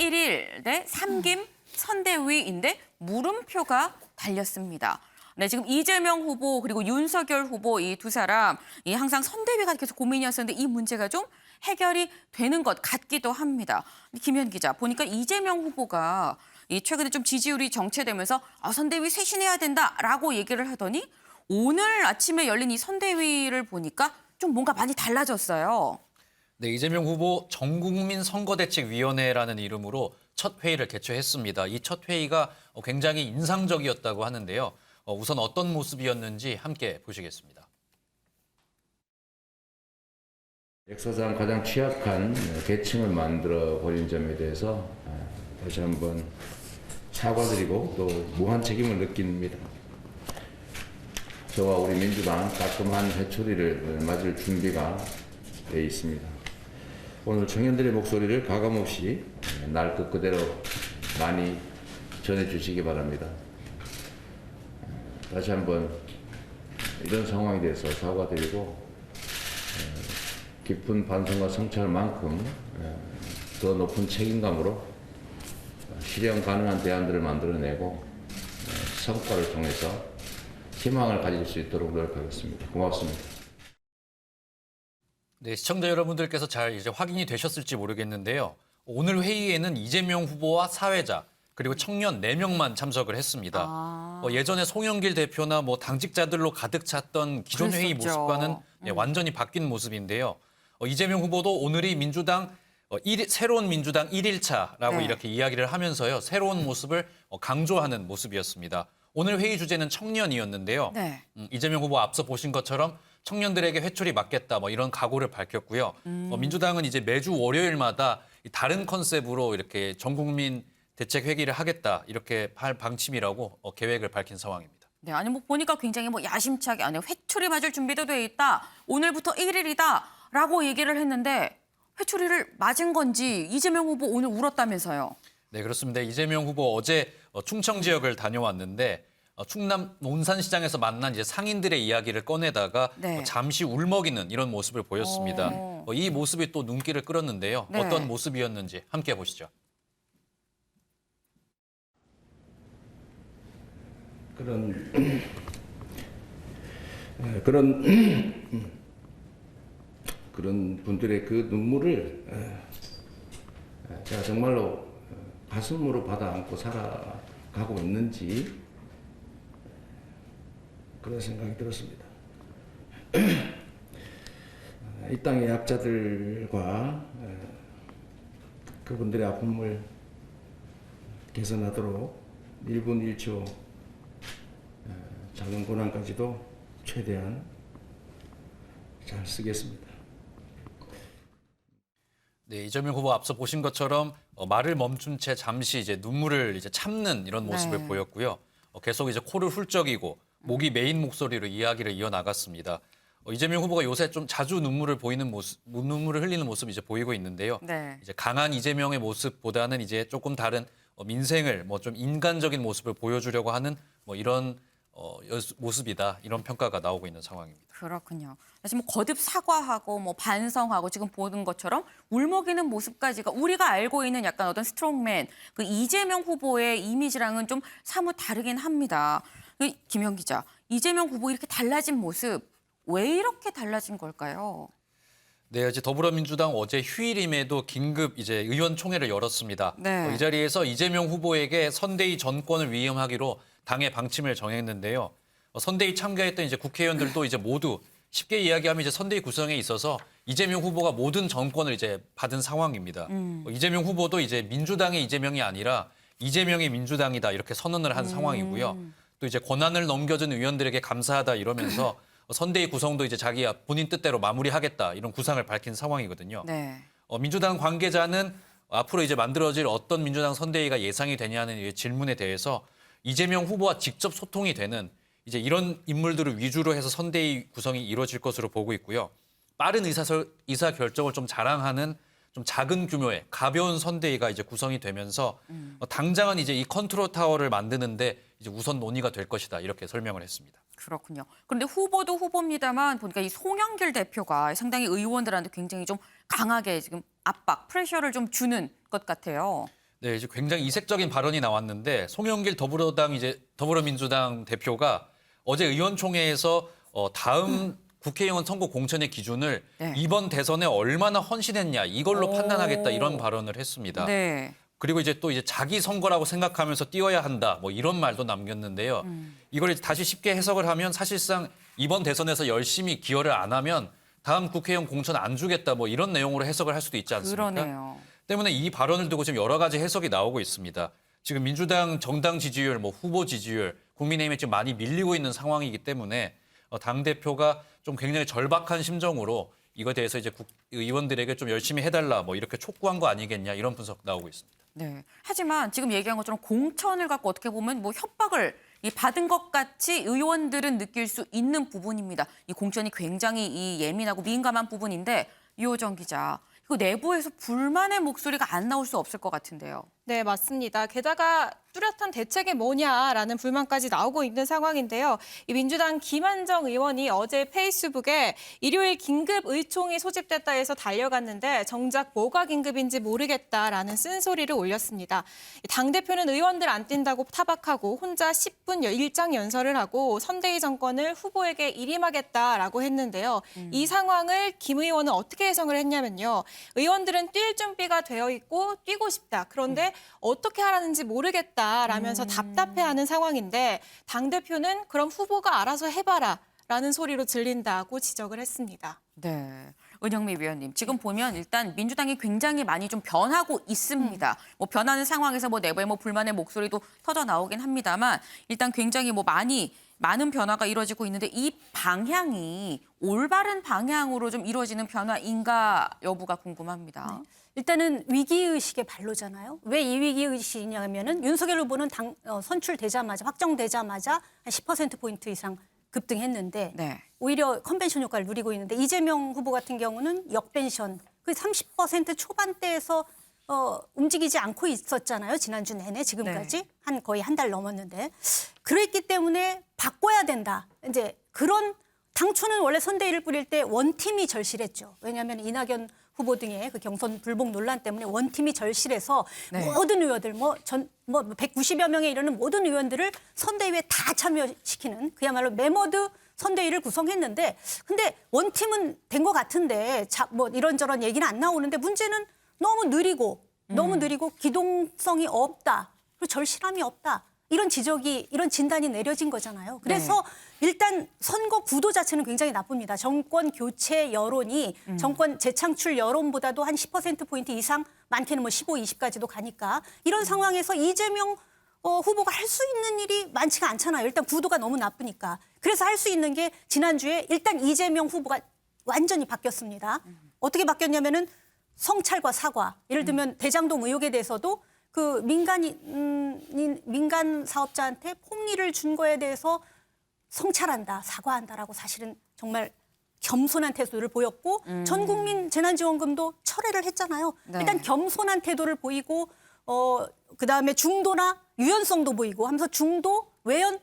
1일 대 삼김 선대위인데 물음표가 달렸습니다. 네, 지금 이재명 후보 그리고 윤석열 후보 이 두 사람 항상 선대위가 계속 고민이었었는데 이 문제가 좀 해결이 되는 것 같기도 합니다. 김현 기자, 보니까 이재명 후보가 최근에 좀 지지율이 정체되면서 선대위 쇄신해야 된다라고 얘기를 하더니 오늘 아침에 열린 이 선대위를 보니까 좀 뭔가 많이 달라졌어요. 네, 이재명 후보 전국민 선거대책위원회라는 이름으로 첫 회의를 개최했습니다. 이 첫 회의가 굉장히 인상적이었다고 하는데요. 우선 어떤 모습이었는지 함께 보시겠습니다. 역사상 가장 취약한 계층을 만들어 버린 점에 대해서 다시 한번 사과드리고 또 무한 책임을 느낍니다. 저와 우리 민주당 따끔한 회초리를 맞을 준비가 되어 있습니다. 오늘 청년들의 목소리를 가감없이 날 것 그대로 많이 전해주시기 바랍니다. 다시 한번 이런 상황에 대해서 사과드리고 깊은 반성과 성찰만큼 더 높은 책임감으로 실현 가능한 대안들을 만들어내고 성과를 통해서 희망을 가질 수 있도록 노력하겠습니다. 고맙습니다. 네, 시청자 여러분들께서 잘 이제 확인이 되셨을지 모르겠는데요. 오늘 회의에는 이재명 후보와 사회자 그리고 청년 4명만 참석을 했습니다. 예전에 송영길 대표나 당직자들로 가득 찼던 기존 회의 모습과는 완전히 바뀐 모습인데요. 이재명 후보도 오늘이 민주당 새로운 민주당 1일차라고 이렇게 이야기를 하면서요. 새로운 모습을 강조하는 모습이었습니다. 오늘 회의 주제는 청년이었는데요. 이재명 후보 앞서 보신 것처럼 청년들에게 회초리 맞겠다 이런 각오를 밝혔고요. 민주당은 이제 매주 월요일마다 다른 컨셉으로 이렇게 전국민 대책 회기를 하겠다 이렇게 할 방침이라고 계획을 밝힌 상황입니다. 네, 아니 보니까 굉장히 야심차게 회초리 맞을 준비도 돼 있다. 오늘부터 1일이다라고 얘기를 했는데 회초리를 맞은 건지 이재명 후보 오늘 울었다면서요. 네, 그렇습니다. 이재명 후보 어제 충청 지역을 다녀왔는데 충남 논산시장에서 만난 이제 상인들의 이야기를 꺼내다가 잠시 울먹이는 이런 모습을 보였습니다. 이 모습이 또 눈길을 끌었는데요. 어떤 모습이었는지 함께 보시죠. 그런 분들의 그 눈물을 제가 정말로 가슴으로 받아 안고 살아가고 있는지 그런 생각이 들었습니다. 이 땅의 약자들과 그분들의 아픔을 개선하도록 1분 1초 작은 고난까지도 최대한 잘 쓰겠습니다. 네, 이재명 후보 앞서 보신 것처럼 말을 멈춘 채 잠시 이제 눈물을 참는 이런 모습을 보였고요. 계속 이제 코를 훌쩍이고 목이 메인 목소리로 이야기를 이어나갔습니다. 이재명 후보가 요새 좀 자주 눈물을 흘리는 모습이 이제 보이고 있는데요. 이제 강한 이재명의 모습보다는 이제 조금 다른 민생을 좀 인간적인 모습을 보여주려고 하는 이런 모습이다 이런 평가가 나오고 있는 상황입니다. 그렇군요. 지금 거듭 사과하고 반성하고 지금 보는 것처럼 울먹이는 모습까지가 우리가 알고 있는 약간 어떤 스트롱맨 그 이재명 후보의 이미지랑은 좀 사뭇 다르긴 합니다. 김현 기자, 이재명 후보 이렇게 달라진 모습 왜 이렇게 달라진 걸까요? 네, 이제 더불어민주당 어제 휴일임에도 긴급 이제 의원총회를 열었습니다. 이 자리에서 이재명 후보에게 선대위 전권을 위임하기로 당의 방침을 정했는데요. 선대위 참가했던 이제 국회의원들도 이제 모두 쉽게 이야기하면 이제 선대위 구성에 있어서 이재명 후보가 모든 전권을 이제 받은 상황입니다. 이재명 후보도 이제 민주당의 이재명이 아니라 이재명의 민주당이다 이렇게 선언을 한 상황이고요. 또 이제 권한을 넘겨준 의원들에게 감사하다 이러면서 선대위 구성도 이제 자기 본인 뜻대로 마무리하겠다 이런 구상을 밝힌 상황이거든요. 민주당 관계자는 앞으로 이제 만들어질 어떤 민주당 선대위가 예상이 되냐는 질문에 대해서 이재명 후보와 직접 소통이 되는 이제 이런 인물들을 위주로 해서 선대위 구성이 이루어질 것으로 보고 있고요. 빠른 의사 결정을 좀 자랑하는 좀 작은 규모의 가벼운 선대위가 이제 구성이 되면서 당장은 이제 이 컨트롤 타워를 만드는데 이제 우선 논의가 될 것이다 이렇게 설명을 했습니다. 그렇군요. 그런데 후보도 후보입니다만 보니까 이 송영길 대표가 상당히 의원들한테 굉장히 좀 강하게 지금 압박, 프레셔를 좀 주는 것 같아요. 네, 이제 굉장히 이색적인 발언이 나왔는데 송영길 더불어민주당 대표가 어제 의원총회에서 다음 국회의원 선거 공천의 기준을 네. 이번 대선에 얼마나 헌신했냐 이걸로 판단하겠다 이런 발언을 했습니다. 네. 그리고 이제 또 자기 선거라고 생각하면서 뛰어야 한다 뭐 이런 말도 남겼는데요. 이걸 이제 다시 쉽게 해석을 하면 사실상 이번 대선에서 열심히 기여를 안 하면 다음 국회의원 공천 안 주겠다 뭐 이런 내용으로 해석을 할 수도 있지 않습니까? 그러네요. 때문에 이 발언을 두고 지금 여러 가지 해석이 나오고 있습니다. 지금 민주당 정당 지지율, 뭐 후보 지지율, 국민의힘에 지금 많이 밀리고 있는 상황이기 때문에 당 대표가 좀 굉장히 절박한 심정으로 이거에 대해서 이제 의원들에게 좀 열심히 해달라 뭐 이렇게 촉구한 거 아니겠냐 이런 분석 나오고 있습니다. 네. 하지만 지금 얘기한 것처럼 공천을 갖고 어떻게 보면 뭐 협박을 받은 것 같이 의원들은 느낄 수 있는 부분입니다. 이 공천이 굉장히 예민하고 민감한 부분인데 유호정 기자, 이거 내부에서 불만의 목소리가 안 나올 수 없을 것 같은데요. 네, 맞습니다. 게다가 뚜렷한 대책이 뭐냐라는 불만까지 나오고 있는 상황인데요. 이 민주당 김한정 의원이 어제 페이스북에 일요일 긴급 의총이 소집됐다 해서 달려갔는데 정작 뭐가 긴급인지 모르겠다라는 쓴소리를 올렸습니다. 당대표는 의원들 안 뛴다고 타박하고 혼자 10분 일장 연설을 하고 선대위 정권을 후보에게 일임하겠다라고 했는데요. 이 상황을 김 의원은 어떻게 해석을 했냐면요. 의원들은 뛸 준비가 되어 있고 뛰고 싶다. 그런데 어떻게 하라는지 모르겠다라면서 답답해하는 상황인데 당대표는 그럼 후보가 알아서 해봐라 라는 소리로 들린다고 지적을 했습니다. 네. 은영미 위원님, 지금 보면 일단 민주당이 굉장히 많이 좀 변하고 있습니다. 뭐 변하는 상황에서 뭐 내부에 뭐 불만의 목소리도 터져 나오긴 합니다만 일단 굉장히 뭐 많은 변화가 이루어지고 있는데 이 방향이 올바른 방향으로 좀 이루어지는 변화인가 여부가 궁금합니다. 네. 일단은 위기의식의 발로잖아요. 왜 이 위기의식이냐면은 윤석열 후보는 선출되자마자 확정되자마자 한 10%포인트 이상 급등했는데 네. 오히려 컨벤션 효과를 누리고 있는데 이재명 후보 같은 경우는 역펜션 그 30% 초반대에서 움직이지 않고 있었잖아요. 지난주 내내 지금까지 네. 거의 한 달 넘었는데 그랬기 때문에 바꿔야 된다. 이제 그런 당초는 원래 선대위를 꾸릴 때 원팀이 절실했죠. 왜냐하면 이낙연 후보 등의 그 경선 불복 논란 때문에 원팀이 절실해서 네. 모든 의원들 뭐 190여 명에 이르는 모든 의원들을 선대위에 다 참여시키는 그야말로 메머드 선대위를 구성했는데 근데 원팀은 된 것 같은데 뭐 이런저런 얘기는 안 나오는데 문제는 너무 느리고 기동성이 없다. 그리고 절실함이 없다. 이런 지적이 이런 진단이 내려진 거잖아요. 그래서 일단 선거 구도 자체는 굉장히 나쁩니다. 정권 교체 여론이 정권 재창출 여론보다도 한 10%포인트 이상 많게는 뭐 15, 20까지도 가니까 이런 상황에서 이재명 후보가 할 수 있는 일이 많지가 않잖아요. 일단 구도가 너무 나쁘니까. 그래서 할 수 있는 게 지난주에 일단 이재명 후보가 완전히 바뀌었습니다. 어떻게 바뀌었냐면은 성찰과 사과. 예를 들면 대장동 의혹에 대해서도 그 민간 사업자한테 폭리를 준 거에 대해서 성찰한다, 사과한다라고 사실은 정말 겸손한 태도를 보였고 전 국민 재난지원금도 철회를 했잖아요. 네. 일단 겸손한 태도를 보이고 그다음에 중도나 유연성도 보이고 하면서 중도 외연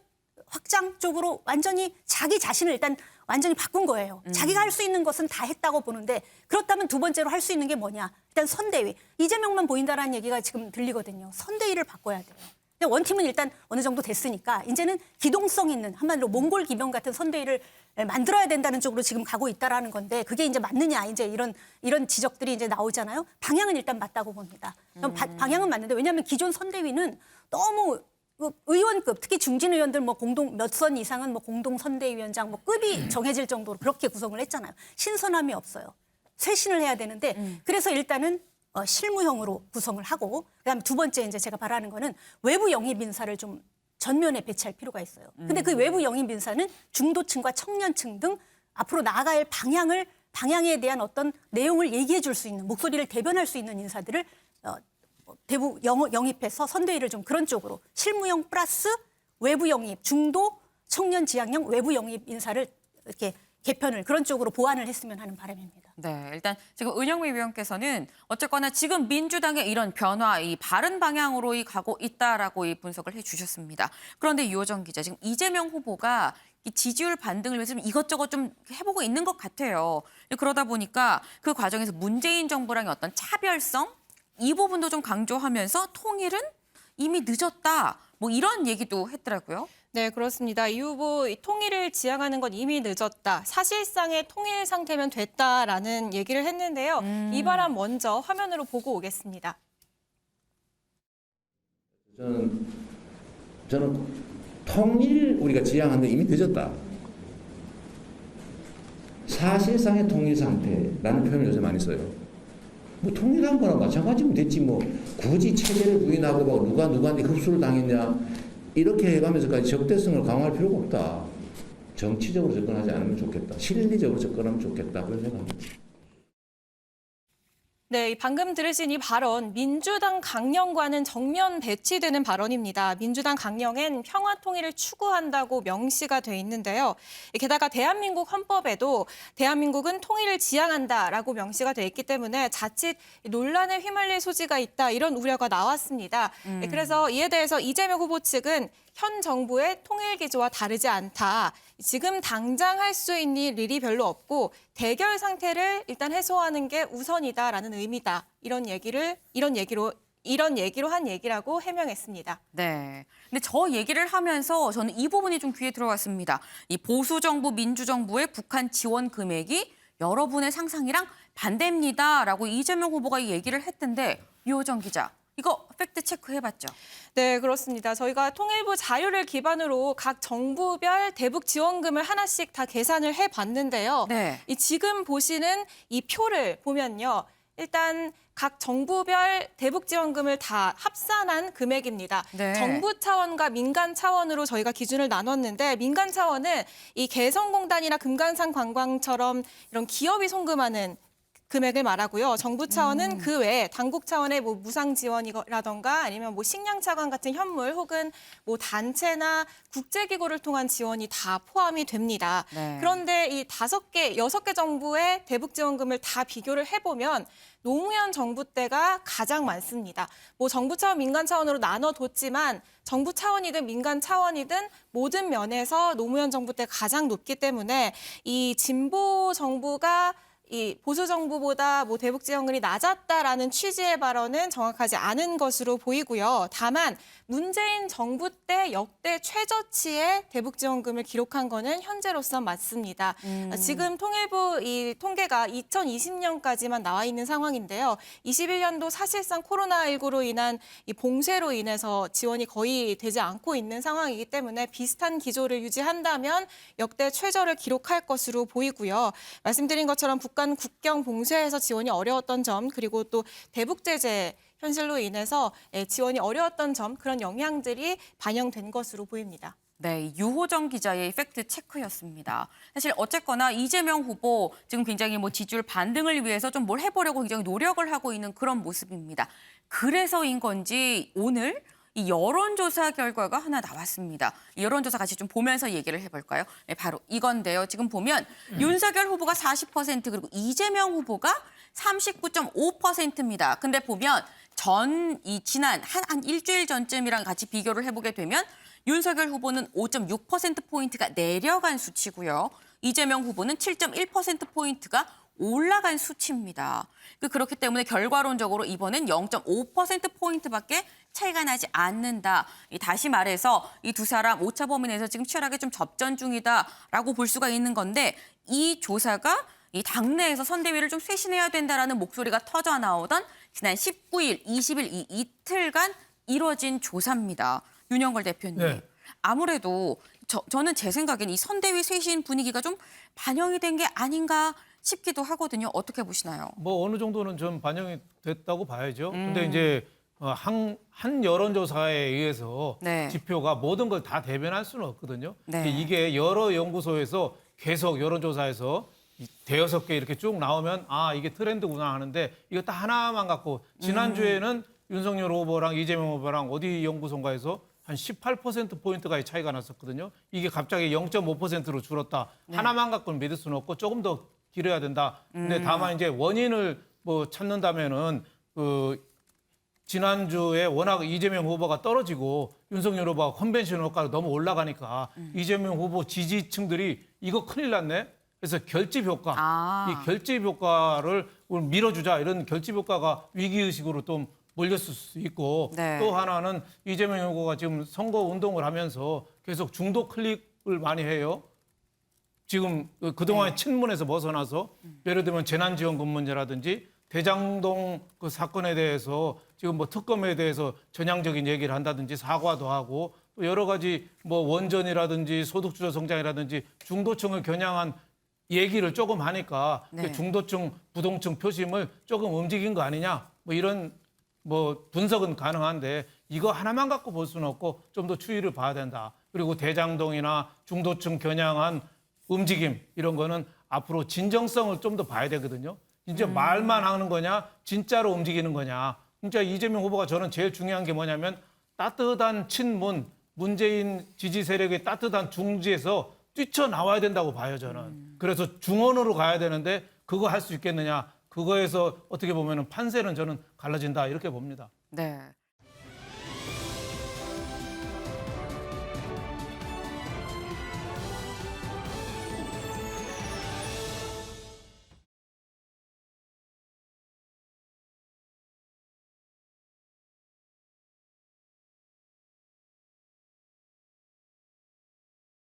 확장 쪽으로 완전히 자기 자신을 일단 완전히 바꾼 거예요. 자기가 할 수 있는 것은 다 했다고 보는데 그렇다면 두 번째로 할 수 있는 게 뭐냐. 일단 선대위. 이재명만 보인다라는 얘기가 지금 들리거든요. 선대위를 바꿔야 돼요. 근데 원팀은 일단 어느 정도 됐으니까 이제는 기동성 있는 한마디로 몽골 기병 같은 선대위를 만들어야 된다는 쪽으로 지금 가고 있다라는 건데 그게 이제 맞느냐 이제 이런 지적들이 이제 나오잖아요. 방향은 일단 맞다고 봅니다. 방향은 맞는데 왜냐하면 기존 선대위는 너무 의원급 특히 중진 의원들 뭐 공동 몇 선 이상은 뭐 공동 선대위원장 뭐 급이 정해질 정도로 그렇게 구성을 했잖아요. 신선함이 없어요. 쇄신을 해야 되는데 그래서 일단은 실무형으로 구성을 하고 그다음에 두 번째 이제 제가 바라는 거는 외부 영입 인사를 좀 전면에 배치할 필요가 있어요. 근데 그 외부 영입 인사는 중도층과 청년층 등 앞으로 나아갈 방향에 대한 어떤 내용을 얘기해 줄 수 있는 목소리를 대변할 수 있는 인사들을 대부 영입해서 선대위를 좀 그런 쪽으로 실무형 플러스 외부 영입, 중도, 청년 지향형 외부 영입 인사를 이렇게 개편을 그런 쪽으로 보완을 했으면 하는 바람입니다. 네, 일단 지금 은영미 위원께서는 어쨌거나 지금 민주당의 이런 변화, 이 바른 방향으로 가고 있다라고 이 분석을 해주셨습니다. 그런데 유호정 기자, 지금 이재명 후보가 이 지지율 반등을 위해서 좀 이것저것 좀 해보고 있는 것 같아요. 그러다 보니까 그 과정에서 문재인 정부랑의 어떤 차별성, 이 부분도 좀 강조하면서 통일은 이미 늦었다. 뭐 이런 얘기도 했더라고요. 네, 그렇습니다. 이 후보 이 통일을 지향하는 건 이미 늦었다. 사실상의 통일 상태면 됐다라는 얘기를 했는데요. 이 발언 먼저 화면으로 보고 오겠습니다. 저는 통일 우리가 지향하는 데 이미 늦었다. 사실상의 통일 상태라는 표현을 요새 많이 써요. 뭐 통일한 거나 마찬가지면 됐지 뭐 굳이 체제를 부인하고 막 누가 누구한테 흡수를 당했냐 이렇게 해가면서까지 적대성을 강화할 필요가 없다. 정치적으로 접근하지 않으면 좋겠다. 실리적으로 접근하면 좋겠다. 그런 생각합니다. 네, 방금 들으신 이 발언, 민주당 강령과는 정면 배치되는 발언입니다. 민주당 강령엔 평화 통일을 추구한다고 명시가 돼 있는데요. 게다가 대한민국 헌법에도 대한민국은 통일을 지향한다라고 명시가 돼 있기 때문에 자칫 논란에 휘말릴 소지가 있다 이런 우려가 나왔습니다. 그래서 이에 대해서 이재명 후보 측은 현 정부의 통일 기조와 다르지 않다. 지금 당장 할 수 있는 일이 별로 없고 대결 상태를 일단 해소하는 게 우선이다라는 의미다. 이런 얘기로 한 얘기라고 해명했습니다. 네. 근데 저 얘기를 하면서 저는 이 부분이 좀 귀에 들어왔습니다. 이 보수 정부, 민주 정부의 북한 지원 금액이 여러분의 상상이랑 반대입니다라고 이재명 후보가 이 얘기를 했던데 유호정 기자, 이거 팩트 체크 해봤죠? 네, 그렇습니다. 저희가 통일부 자료를 기반으로 각 정부별 대북 지원금을 하나씩 다 계산을 해봤는데요. 네. 이 지금 보시는 이 표를 보면요. 일단 각 정부별 대북 지원금을 다 합산한 금액입니다. 네. 정부 차원과 민간 차원으로 저희가 기준을 나눴는데 민간 차원은 이 개성공단이나 금강산 관광처럼 이런 기업이 송금하는 금액을 말하고요. 정부 차원은 그 외에 당국 차원의 뭐 무상 지원이라던가 아니면 뭐 식량 차관 같은 현물 혹은 뭐 단체나 국제기구를 통한 지원이 다 포함이 됩니다. 네. 그런데 이 6개 정부의 대북 지원금을 다 비교를 해보면 노무현 정부 때가 가장 많습니다. 뭐 정부 차원, 민간 차원으로 나눠뒀지만 정부 차원이든 민간 차원이든 모든 면에서 노무현 정부 때 가장 높기 때문에 이 진보 정부가 이 보수 정부보다 뭐 대북 지원금이 낮았다라는 취지의 발언은 정확하지 않은 것으로 보이고요. 다만 문재인 정부 때 역대 최저치의 대북 지원금을 기록한 거는 현재로선 맞습니다. 지금 통일부 이 통계가 2020년까지만 나와 있는 상황인데요. 21년도 사실상 코로나19로 인한 이 봉쇄로 인해서 지원이 거의 되지 않고 있는 상황이기 때문에 비슷한 기조를 유지한다면 역대 최저를 기록할 것으로 보이고요. 말씀드린 것처럼 북한 국경 봉쇄에서 지원이 어려웠던 점 그리고 또 대북 제재 현실로 인해서 지원이 어려웠던 점 그런 영향들이 반영된 것으로 보입니다. 네, 유호정 기자의 팩트 체크였습니다. 사실 어쨌거나 이재명 후보 지금 굉장히 뭐 지지율 반등을 위해서 좀 뭘 해보려고 굉장히 노력을 하고 있는 그런 모습입니다. 그래서인 건지 오늘 이 여론조사 결과가 하나 나왔습니다. 이 여론조사 같이 좀 보면서 얘기를 해볼까요? 네, 바로 이건데요. 지금 보면 윤석열 후보가 40% 그리고 이재명 후보가 39.5%입니다. 근데 보면 지난 한 일주일 전쯤이랑 같이 비교를 해보게 되면 윤석열 후보는 5.6%포인트가 내려간 수치고요. 이재명 후보는 7.1%포인트가 올라간 수치입니다. 그렇기 때문에 결과론적으로 이번엔 0.5%포인트밖에 차이가 나지 않는다. 다시 말해서 이 두 사람 오차 범위 내에서 지금 치열하게 좀 접전 중이다라고 볼 수가 있는 건데 이 조사가 이 당내에서 선대위를 좀 쇄신해야 된다라는 목소리가 터져 나오던 지난 19일, 20일 이 이틀간 이뤄진 조사입니다. 윤영걸 대표님. 네. 아무래도 저는 제 생각엔 이 선대위 쇄신 분위기가 좀 반영이 된 게 아닌가 싶기도 하거든요. 어떻게 보시나요? 뭐 어느 정도는 좀 반영이 됐다고 봐야죠. 근데 이제 한 여론조사에 의해서 네. 지표가 모든 걸 다 대변할 수는 없거든요. 네. 이게 여러 연구소에서 계속 여론조사에서 대여섯 개 이렇게 쭉 나오면 아 이게 트렌드구나 하는데 이거 딱 하나만 갖고 지난주에는 윤석열 후보랑 이재명 후보랑 어디 연구소인가에서 한 18%포인트가의 차이가 났었거든요. 이게 갑자기 0.5%로 줄었다. 네. 하나만 갖고는 믿을 수는 없고 조금 더 길어야 된다. 근데 다만 이제 원인을 뭐 찾는다면은 지난주에 워낙 이재명 후보가 떨어지고 윤석열 후보가 컨벤션 효과가 너무 올라가니까 이재명 후보 지지층들이 이거 큰일 났네. 그래서 결집 효과, 아. 이 결집 효과를 밀어주자 이런 결집 효과가 위기의식으로 좀 몰렸을 수 있고 네. 또 하나는 이재명 후보가 지금 선거 운동을 하면서 계속 중도 클릭을 많이 해요. 지금 그동안 친문에서 벗어나서 예를 들면 재난지원금 문제라든지 대장동 그 사건에 대해서 지금 뭐 특검에 대해서 전향적인 얘기를 한다든지 사과도 하고 또 여러 가지 뭐 원전이라든지 소득주도 성장이라든지 중도층을 겨냥한 얘기를 조금 하니까 네. 중도층, 부동층 표심을 조금 움직인 거 아니냐 뭐 이런 뭐 분석은 가능한데 이거 하나만 갖고 볼 수는 없고 좀 더 추이를 봐야 된다. 그리고 대장동이나 중도층 겨냥한 움직임 이런 거는 앞으로 진정성을 좀 더 봐야 되거든요. 진짜 말만 하는 거냐, 진짜로 움직이는 거냐. 진짜 이재명 후보가 저는 제일 중요한 게 뭐냐면 따뜻한 친문, 문재인 지지 세력의 따뜻한 중지에서 뛰쳐나와야 된다고 봐요, 저는. 그래서 중원으로 가야 되는데 그거 할 수 있겠느냐. 그거에서 어떻게 보면 판세는 저는 갈라진다 이렇게 봅니다. 네.